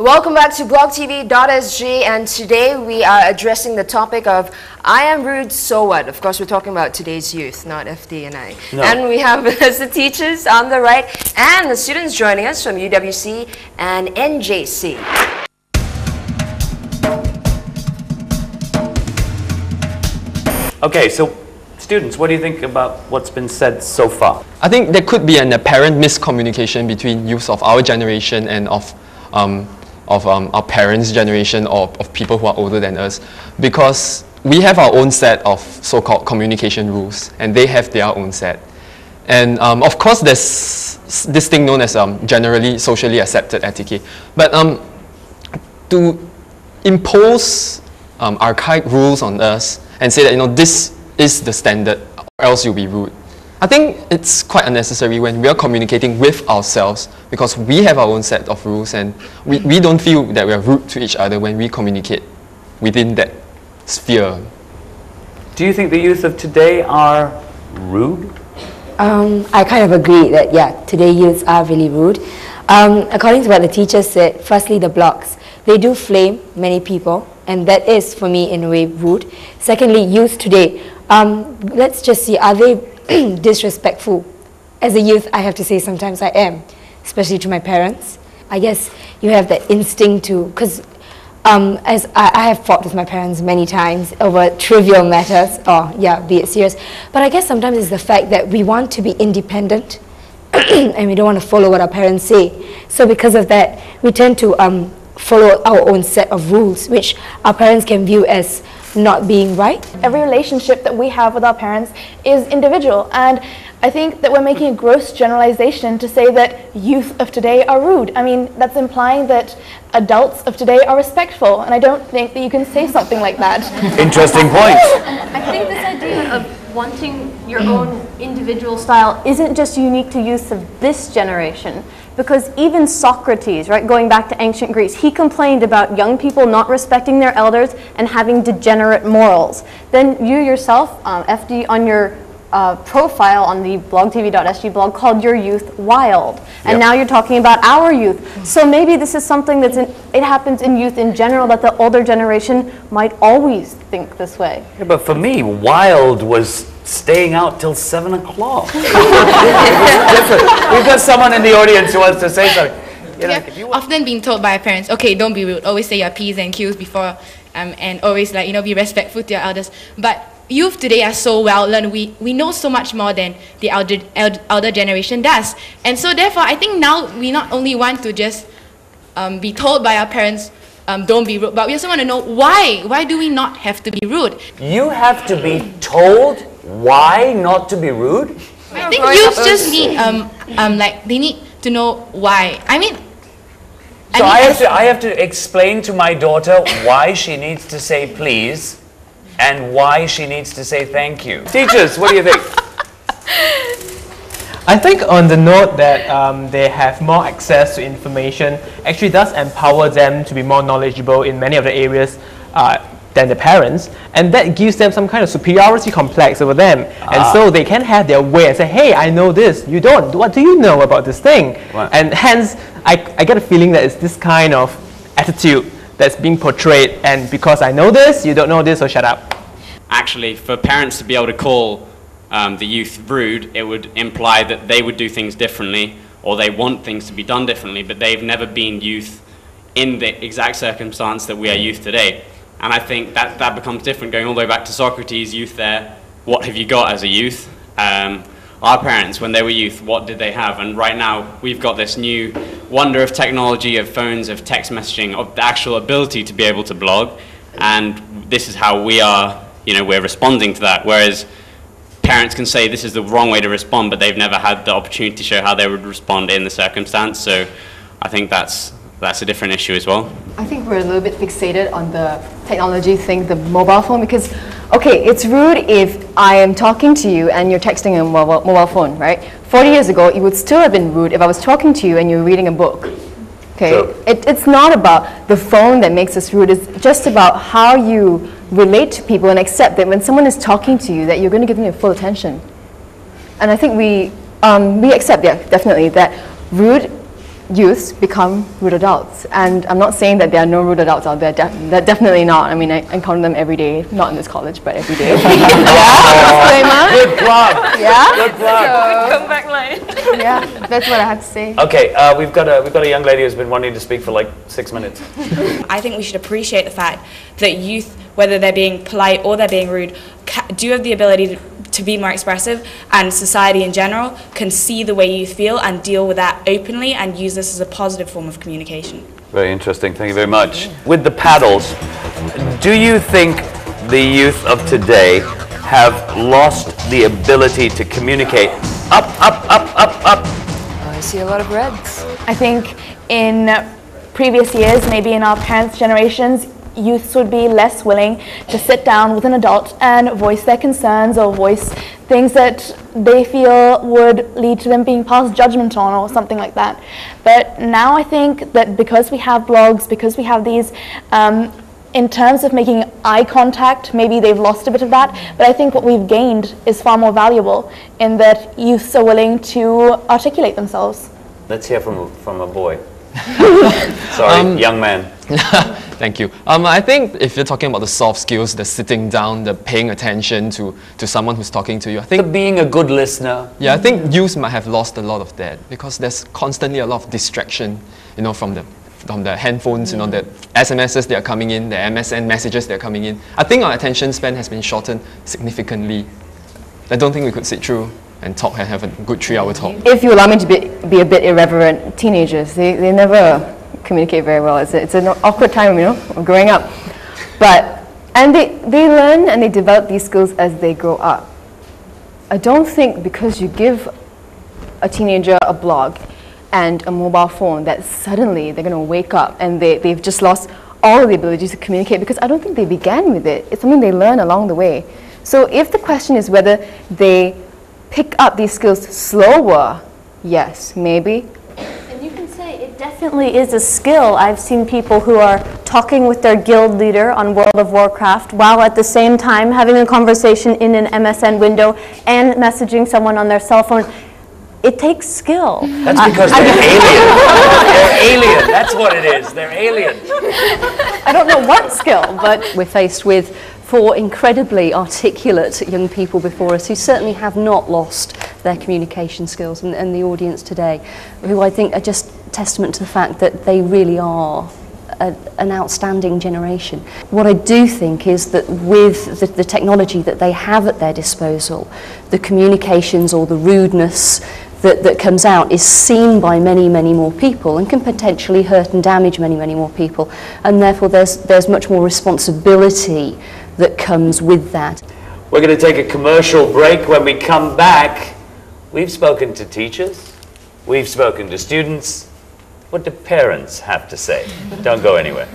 Welcome back to blogtv.sg, and today we are addressing the topic of I am rude, so what? Of course, we're talking about today's youth, not FD and I. No. And we have the teachers on the right and the students joining us from UWC and NJC. Okay, so students, what do you think about what's been said so far? I think there could be an apparent miscommunication between youth of our generation and of our parents' generation or of people who are older than us, because we have our own set of so-called communication rules and they have their own set. And of course there's this thing known as generally socially accepted etiquette. But to impose archaic rules on us and say that this is the standard or else you'll be rude, I think it's quite unnecessary when we are communicating with ourselves, because we have our own set of rules and we don't feel that we are rude to each other when we communicate within that sphere. Do you think the youth of today are rude? I kind of agree that, yeah, today youths are really rude. According to what the teacher said, firstly, the blogs, they do flame many people, and that is, for me, in a way, rude. Secondly, youth today, let's just see, are they disrespectful? As a youth, I have to say sometimes I am, especially to my parents. I guess you have that instinct to, because as I have fought with my parents many times over trivial matters, or yeah, be it serious, but I guess sometimes it's the fact that we want to be independent and we don't want to follow what our parents say. So because of that, we tend to follow our own set of rules, which our parents can view as not being right. Every relationship that we have with our parents is individual, and I think that we're making a gross generalization to say that youth of today are rude. I mean, that's implying that adults of today are respectful, and I don't think that you can say something like that. Interesting point. I think this idea of wanting your own individual style isn't just unique to youth of this generation. Because even Socrates, right, going back to ancient Greece, he complained about young people not respecting their elders and having degenerate morals. Then you yourself, FD, on your profile on the blogtv.sg blog, called your youth wild. And now you're talking about our youth. So maybe this is something that's it happens in youth in general, that the older generation might always think this way. Yeah, but for me, wild was staying out till 7 o'clock. It was different. We've got someone in the audience who wants to say something. Often being told by our parents, okay, don't be rude, always say your P's and Q's before, and always be respectful to your elders. But youth today are so well learned. We know so much more than the elder generation does. And so therefore, I think now we not only want to just be told by our parents, don't be rude, but we also want to know why. Why do we not have to be rude? You have to be told why not to be rude? I think youth just need, they need to know why. So I have to explain to my daughter why she needs to say please and why she needs to say thank you. Teachers, what do you think? I think on the note that they have more access to information actually does empower them to be more knowledgeable in many of the areas than the parents, and that gives them some kind of superiority complex over them, and so they can have their way and say, hey, I know this, you don't, what do you know about this thing? Right. And hence I get a feeling that it's this kind of attitude that's being portrayed, and because I know this, you don't know this, so shut up. Actually, for parents to be able to call the youth rude, it would imply that they would do things differently, or they want things to be done differently, but they've never been youth in the exact circumstance that we are youth today. And I think that becomes different, going all the way back to Socrates, youth there, what have you got as a youth? Our parents, when they were youth, what did they have? And right now, we've got this new wonder of technology, of phones, of text messaging, of the actual ability to be able to blog. And this is how we are, we're responding to that. Whereas parents can say this is the wrong way to respond, but they've never had the opportunity to show how they would respond in the circumstance. So I think that's a different issue as well. I think we're a little bit fixated on the technology thing, the mobile phone, because, okay, it's rude if I am talking to you and you're texting a mobile phone, right? 40 years ago, it would still have been rude if I was talking to you and you're reading a book. Okay, so it's not about the phone that makes us rude, it's just about how you relate to people and accept that when someone is talking to you that you're going to give them your full attention. And I think we accept, yeah, definitely, that rude youths become rude adults. And I'm not saying that there are no rude adults out there, that definitely not. I mean, I encounter them every day, not in this college, but every day. Yeah, good plug. Yeah. Good plug. Come back line. Yeah, that's what I have to say. Okay, we've got a young lady who's been wanting to speak for like 6 minutes. I think we should appreciate the fact that youth, whether they're being polite or they're being rude, do have the ability to be more expressive, and society in general can see the way you feel and deal with that openly and use this as a positive form of communication. Very interesting, thank you very much. With the paddles, do you think the youth of today have lost the ability to communicate up, up, up, up, up? I see a lot of reds. I think in previous years, maybe in our parents' generations, youths would be less willing to sit down with an adult and voice their concerns or voice things that they feel would lead to them being passed judgment on or something like that. But now I think that because we have blogs, because we have these, in terms of making eye contact, maybe they've lost a bit of that, but I think what we've gained is far more valuable in that youths are willing to articulate themselves. Let's hear from a boy. Sorry, young man. Thank you. I think if you're talking about the soft skills, the sitting down, the paying attention to someone who's talking to you, I think being a good listener. Yeah, I think youth might have lost a lot of that because there's constantly a lot of distraction, you know, from the handphones, you know, the SMSs that are coming in, the MSN messages that are coming in. I think our attention span has been shortened significantly. I don't think we could sit through and talk and have a good 3-hour talk. If you allow me to be a bit irreverent, teenagers, they never communicate very well. It's an awkward time, you know, of growing up. And they learn and they develop these skills as they grow up. I don't think because you give a teenager a blog and a mobile phone that suddenly they're going to wake up and they've just lost all the ability to communicate, because I don't think they began with it. It's something they learn along the way. So if the question is whether they pick up these skills slower, yes, maybe. And you can say it definitely is a skill. I've seen people who are talking with their guild leader on World of Warcraft while at the same time having a conversation in an MSN window and messaging someone on their cell phone. It takes skill. That's because they're alien. They're alien. That's what it is. They're alien. I don't know what skill, but we're faced with 4 incredibly articulate young people before us who certainly have not lost their communication skills, and the audience today, who I think are just testament to the fact that they really are an outstanding generation. What I do think is that with the technology that they have at their disposal, the communications or the rudeness that comes out is seen by many, many more people and can potentially hurt and damage many, many more people. And therefore there's much more responsibility that comes with that. We're going to take a commercial break. When we come back, we've spoken to teachers, we've spoken to students. What do parents have to say? Don't go anywhere.